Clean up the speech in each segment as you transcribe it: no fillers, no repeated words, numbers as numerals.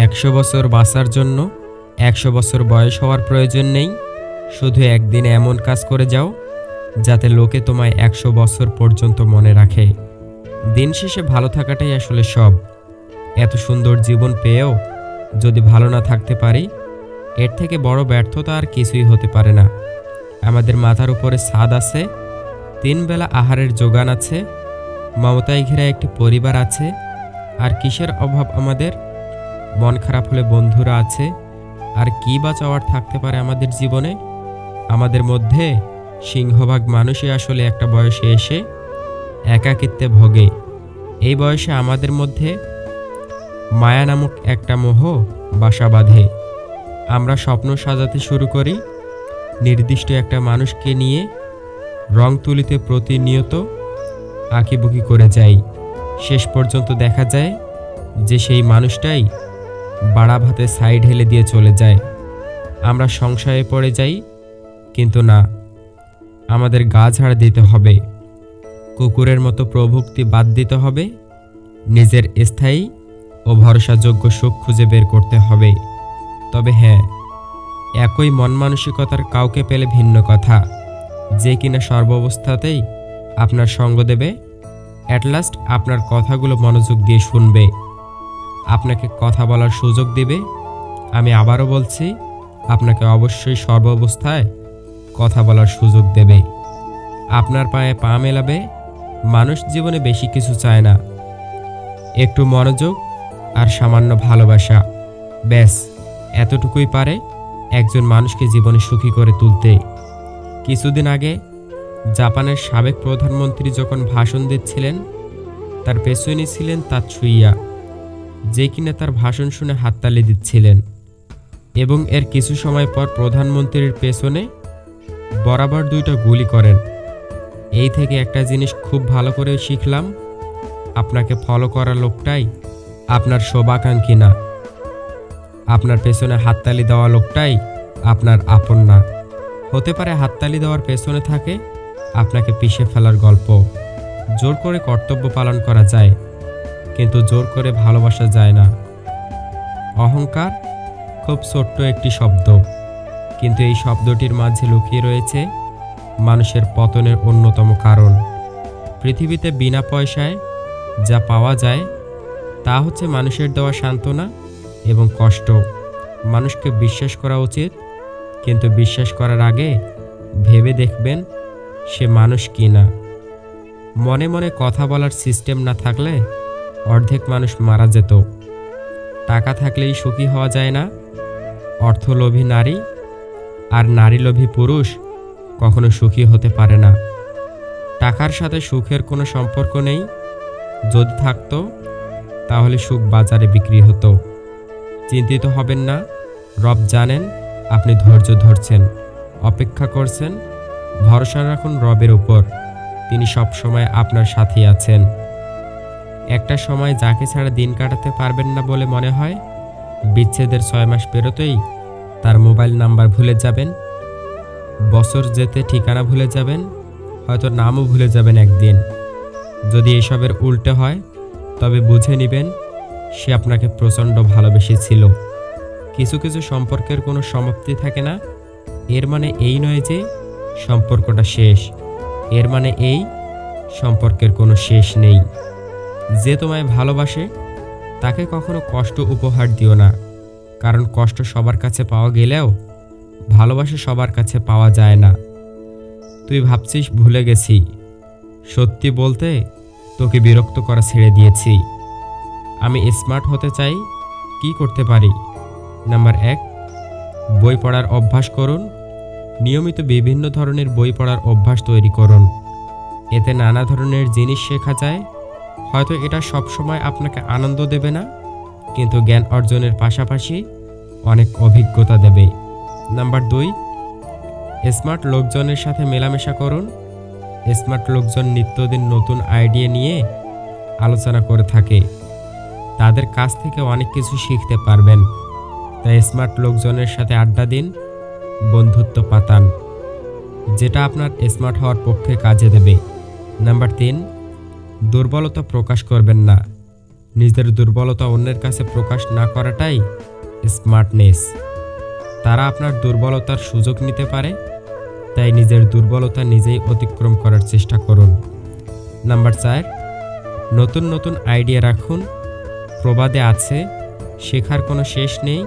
100 বছর বাঁচার জন্য 100 বছর বয়স হওয়ার প্রয়োজন নেই। শুধু একদিনে এমন কাজ করে যাও যাতে লোকে তোমায় 100 বছর পর্যন্ত মনে রাখে। দিন শেষে ভালো থাকাটাই আসলে সব। এত সুন্দর জীবন পেয়েও যদি ভালো না থাকতে পারি, এর থেকে বড় ব্যর্থতা আর কিছুই হতে পারে না। আমাদের মাথার উপরে ছাদ আছে, 3 বেলা আহারের যোগান আছে, মমতায় ঘেরা একটি পরিবার আছে। আর কিসের অভাব আমাদের? মন খারাপ হলে বন্ধুরা আছে। আর কি বা চাওয়ার থাকতে পারে আমাদের জীবনে? আমাদের মধ্যে সিংহভাগ মানুষই আসলে একটা বয়সে এসে একাকিত্বে ভোগে। এই বয়সে আমাদের মধ্যে মায়া নামক একটা মোহ বাসা বাঁধে। আমরা স্বপ্ন সাজাতে শুরু করি নির্দিষ্ট একটা মানুষকে নিয়ে, রং তুলিতে প্রতিনিয়ত আঁকিবুকি করে যাই। শেষ পর্যন্ত দেখা যায় যে সেই মানুষটাই বাড়া ভাতে ছাই ঢেলে দিয়ে চলে যায়। আমরা সংশয়ে পড়ে যাই, কিন্তু না, আমাদের গা ঝাড় দিতে হবে, কুকুরের মতো প্রভুক্তি বাদ দিতে হবে, নিজের স্থায়ী ও ভরসাযোগ্য সুখ খুঁজে বের করতে হবে। তবে হ্যাঁ, একই মন মানসিকতার কাউকে পেলে ভিন্ন কথা, যে কিনা সর্বাবস্থাতেই আপনার সঙ্গ দেবে, অ্যাট লাস্ট আপনার কথাগুলো মনোযোগ দিয়ে শুনবে, আপনাকে কথা বলার সুযোগ দিবে। আমি আবারও বলছি, আপনাকে অবশ্যই সর্বাবস্থায় কথা বলার সুযোগ দেবে, আপনার পায়ে পা মেলাবে। মানুষ জীবনে বেশি কিছু চায় না, একটু মনোযোগ আর সামান্য ভালোবাসা, ব্যাস এতটুকুই পারে একজন মানুষকে জীবনে সুখী করে তুলতে। কিছুদিন আগে জাপানের সাবেক প্রধানমন্ত্রী যখন ভাষণ দিচ্ছিলেন, তার পেছনে ছিলেন তাতসুইয়া, যে কিনা তার ভাষণ শুনে হাততালি দিচ্ছিলেন। এবং এর কিছু সময় পর প্রধানমন্ত্রীর পেছনে বরাবর 2টা গুলি করেন। এই থেকে একটা জিনিস খুব ভালো করে শিখলাম, আপনাকে ফলো করা লোকটাই আপনার শুভাকাঙ্ক্ষী না, আপনার পেছনে হাততালি দেওয়া লোকটাই আপনার আপন না। হতে পারে হাততালি দেওয়ার পেছনে থাকে আপনাকে পিষে ফেলার গল্প। জোর করে কর্তব্য পালন করা যায়, কিন্তু জোর করে ভালোবাসা যায় না। অহংকার খুব ছোট্ট একটি শব্দ, কিন্তু এই শব্দটির মাঝে লুকিয়ে রয়েছে মানুষের পতনের অন্যতম কারণ। পৃথিবীতে বিনা পয়সায় যা পাওয়া যায় তা হচ্ছে মানুষের দেওয়া সান্ত্বনা এবং কষ্ট। মানুষকে বিশ্বাস করা উচিত, কিন্তু বিশ্বাস করার আগে ভেবে দেখবেন সে মানুষ কি না। মনে মনে কথা বলার সিস্টেম না থাকলে অর্ধেক মানুষ মারা যেত। টাকা থাকলেই সুখী হওয়া যায় না। অর্থলোভী নারী আর নারীলোভী পুরুষ কখনো সুখী হতে পারে না। টাকার সাথে সুখের কোনো সম্পর্ক নেই। যদি থাকতো তাহলে সুখ বাজারে বিক্রি হতো। চিন্তিত হবেন না, রব জানেন আপনি ধৈর্য ধরছেন, অপেক্ষা করছেন। ভরসা রাখুন রবের উপর, তিনি সব সময় আপনার সাথে আছেন। একটা সময় যাকে ছাড়া দিন কাটাতে পারবেন না বলে মনে হয়, বিচ্ছেদের 6 মাস পেরোতেই তার মোবাইল নাম্বার ভুলে যাবেন, বছর যেতে ঠিকানা ভুলে যাবেন, হয়তো নামও ভুলে যাবেন একদিন। যদি এসবের উল্টে হয় তবে বুঝে নেবেন সে আপনাকে প্রচণ্ড ভালোবেসেছিল। কিছু কিছু সম্পর্কের কোনো সমাপ্তি থাকে না, এর মানে এই নয় যে সম্পর্কটা শেষ, এর মানে এই সম্পর্কের কোনো শেষ নেই। যে তোমায় ভালোবাসে তাকে কখনো কষ্ট উপহার দিও না, কারণ কষ্ট সবার কাছে পাওয়া গেলেও ভালোবাসা সবার কাছে পাওয়া যায় না। তুই ভাবছিস ভুলে গেছি, সত্যি বলতে তোকে বিরক্ত করা ছেড়ে দিয়েছি। আমি স্মার্ট হতে চাই, কি করতে পারি? নাম্বার 1, বই পড়ার অভ্যাস করুন। নিয়মিত বিভিন্ন ধরনের বই পড়ার অভ্যাস তৈরি করুন, এতে নানা ধরনের জিনিস শেখা যায়। হয়তো এটা সব সময় আপনাকে আনন্দ দেবে না, কিন্তু জ্ঞান অর্জনের পাশাপাশি অনেক অভিজ্ঞতা দেবে। নাম্বার 2, স্মার্ট লোকজনের সাথে মেলামেশা করুন। স্মার্ট লোকজন নিত্যদিন নতুন আইডিয়া নিয়ে আলোচনা করে থাকে, তাদের কাছ থেকে অনেক কিছু শিখতে পারবেন। তাই স্মার্ট লোকজনের সাথে আড্ডা দিন, বন্ধুত্ব পাতান, যেটা আপনার স্মার্ট হওয়ার পক্ষে কাজে দেবে। নাম্বার 3, দুর্বলতা প্রকাশ করবেন না। নিজের দুর্বলতা অন্যের কাছে প্রকাশ না করাটাই স্মার্টনেস। তারা আপনার দুর্বলতার সুযোগ নিতে পারে, তাই নিজের দুর্বলতা নিজেই অতিক্রম করার চেষ্টা করুন। নাম্বার 4, নতুন নতুন আইডিয়া রাখুন। প্রবাদে আছে, শেখার কোনো শেষ নেই।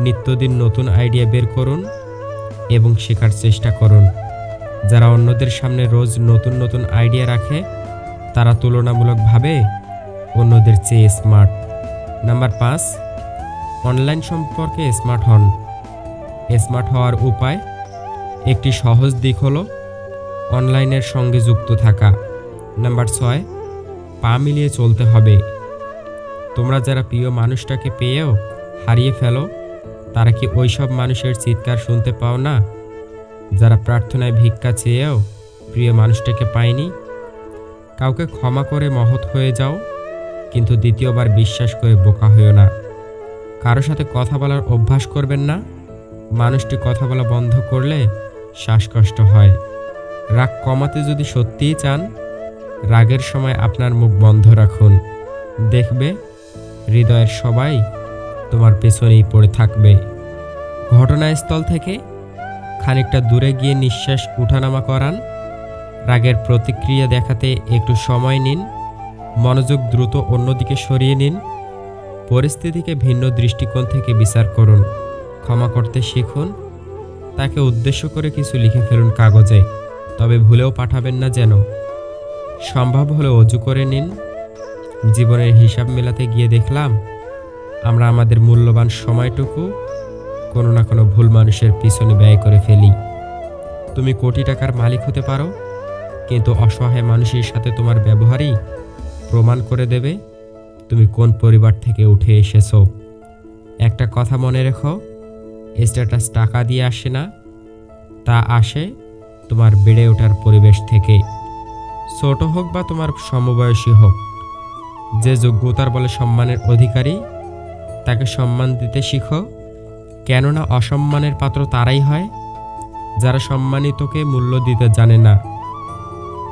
নিত্যদিন নতুন আইডিয়া বের করুন এবং শেখার চেষ্টা করুন। যারা অন্যদের সামনে রোজ নতুন নতুন আইডিয়া রাখে, তারা তুলনামূলকভাবে অন্যদের চেয়ে স্মার্ট। নাম্বার 5, অনলাইন সম্পর্কে স্মার্ট হন। স্মার্ট হওয়ার উপায়, একটি সহজ দিক হলো অনলাইনের সঙ্গে যুক্ত থাকা। নাম্বার 6, পা মিলিয়ে চলতে হবে। তোমরা যারা প্রিয় মানুষটাকে পেয়েও হারিয়ে ফেলো, তারা কি ওইসব মানুষের চিৎকার শুনতে পাও না যারা প্রার্থনায় ভিক্ষা চেয়েও প্রিয় মানুষটাকে পায়নি? কাউকে ক্ষমা করে মহৎ হয়ে যাও, কিন্তু দ্বিতীয়বার বিশ্বাস করে বোকা হয়েও না। কারো সাথে কথা বলার অভ্যাস করবেন না। মানুষটি কথা বলা বন্ধ করলে শ্বাসকষ্ট হয়। রাগ কমাতে যদি সত্যিই চান, রাগের সময় আপনার মুখ বন্ধ রাখুন। দেখবে হৃদয়ের সবাই তোমার পেছনেই পড়ে থাকবে। ঘটনাস্থল থেকে খানিকটা দূরে গিয়ে নিঃশ্বাস উঠানামা করান। রাগের প্রতিক্রিয়া দেখাতে একটু সময় নিন। মনোযোগ দ্রুত অন্যদিকে সরিয়ে নিন। পরিস্থিতিকে ভিন্ন দৃষ্টিকোণ থেকে বিচার করুন। ক্ষমা করতে শিখুন। তাকে উদ্দেশ্য করে কিছু লিখে ফেলুন কাগজে, তবে ভুলেও পাঠাবেন না যেন। সম্ভব হলে অজু করে নিন। জীবনের হিসাব মেলাতে গিয়ে দেখলাম আমরা আমাদের মূল্যবান সময়টুকু কোনো না কোনো ভুল মানুষের পিছনে ব্যয় করে ফেলি। তুমি কোটি টাকার মালিক হতে পারো, কিন্তু অসহায় মানুষের সাথে তোমার ব্যবহারই প্রমাণ করে দেবে তুমি কোন পরিবার থেকে উঠে এসেছো। একটা কথা মনে রেখো, স্ট্যাটাস টাকা দিয়ে আসে না, তা আসে তোমার বেড়ে ওঠার পরিবেশ থেকে। ছোট হোক বা তোমার সমবয়সী হোক, যে যোগ্যতার বলে সম্মানের অধিকারী, তাকে সম্মান দিতে শিখো। কেননা অসম্মানের পাত্র তারাই হয় যারা সম্মানিতকে মূল্য দিতে জানে না।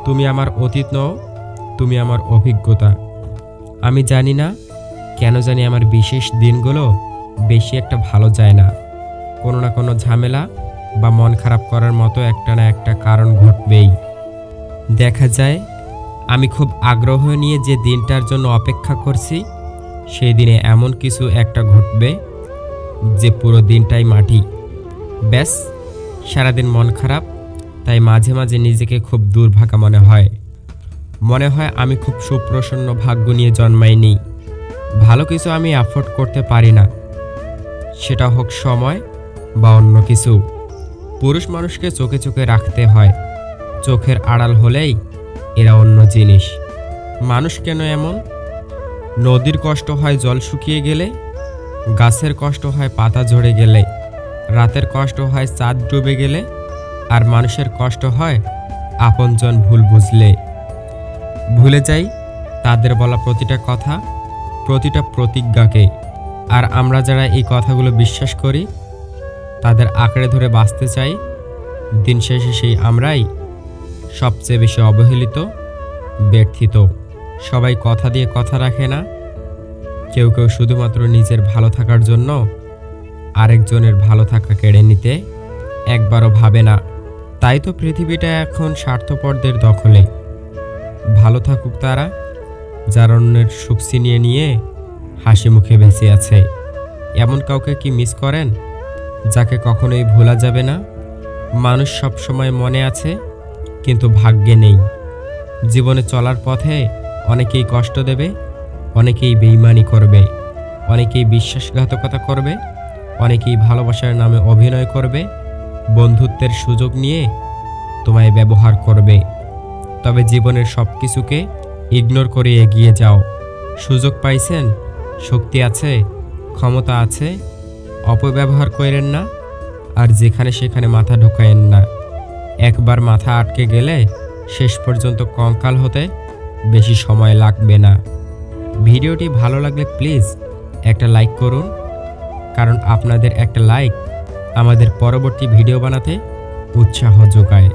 তুমি আমার অতীত নও, তুমি আমার অভিজ্ঞতা। আমি জানি না কেন জানি আমার বিশেষ দিনগুলো বেশি একটা ভালো যায় না। কোনো না কোনো ঝামেলা বা মন খারাপ করার মতো একটা না একটা কারণ ঘটবেই। দেখা যায় আমি খুব আগ্রহ নিয়ে যে দিনটার জন্য অপেক্ষা করছি, সেই দিনে এমন কিছু একটা ঘটবে যে পুরো দিনটাই মাটি। ব্যাস, সারাদিন মন খারাপ। তাই মাঝে মাঝে নিজেকে খুব দুর্ভাগা মনে হয় আমি খুব সুপ্রসন্ন ভাগ্য নিয়ে জন্মাইনি। ভালো কিছু আমি অ্যাফোর্ড করতে পারি না, সেটা হোক সময় বা অন্য কিছু। পুরুষ মানুষকে চোখে চোখে রাখতে হয়, চোখের আড়াল হলেই এরা অন্য জিনিস। মানুষ কেন এমন? নদীর কষ্ট হয় জল শুকিয়ে গেলে, গাছের কষ্ট হয় পাতা ঝরে গেলে, রাতের কষ্ট হয় চাঁদ ডুবে গেলে, আর মানুষের কষ্ট হয় আপনজন ভুল বুঝলে। ভুলে যাই তাদের বলা প্রতিটা কথা, প্রতিটা প্রতিজ্ঞাকে। আর আমরা যারা এই কথাগুলো বিশ্বাস করি, তাদের আঁকড়ে ধরে বাঁচতে চাই, দিন শেষে সেই আমরাই সবচেয়ে বেশি অবহেলিত, ব্যর্থিত। সবাই কথা দিয়ে কথা রাখে না। কেউ কেউ শুধুমাত্র নিজের ভালো থাকার জন্য আরেকজনের ভালো থাকা কেড়ে নিতে একবারও ভাবে না। তাই তো পৃথিবীটা এখন স্বার্থপরদের দখলে। ভালো থাকুক তারা, যারা অন্যের সুখ ছিনিয়ে নিয়ে হাসি মুখে বেঁচে আছে। এমন কাউকে কি মিস করেন যাকে কখনোই ভোলা যাবে না? মানুষ সব সময় মনে আছে, কিন্তু ভাগ্যে নেই। জীবনে চলার পথে অনেকেই কষ্ট দেবে, অনেকেই বেইমানি করবে, অনেকেই বিশ্বাসঘাতকতা করবে, অনেকেই ভালোবাসার নামে অভিনয় করবে, বন্ধুত্বের সুযোগ নিয়ে তোমায় ব্যবহার করবে। তবে জীবনের সব কিছুকে ইগনোর করে এগিয়ে যাও। সুযোগ পাইছেন, শক্তি আছে, ক্ষমতা আছে, অপব্যবহার করেন না। আর যেখানে সেখানে মাথা ঢোকায়েন না। একবার মাথা আটকে গেলে শেষ পর্যন্ত কঙ্কাল হতে বেশি সময় লাগবে না। ভিডিওটি ভালো লাগলে প্লিজ একটা লাইক করুন, কারণ আপনাদের একটা লাইক আমাদের পরবর্তী ভিডিও বানাতে উৎসাহ যোগায়।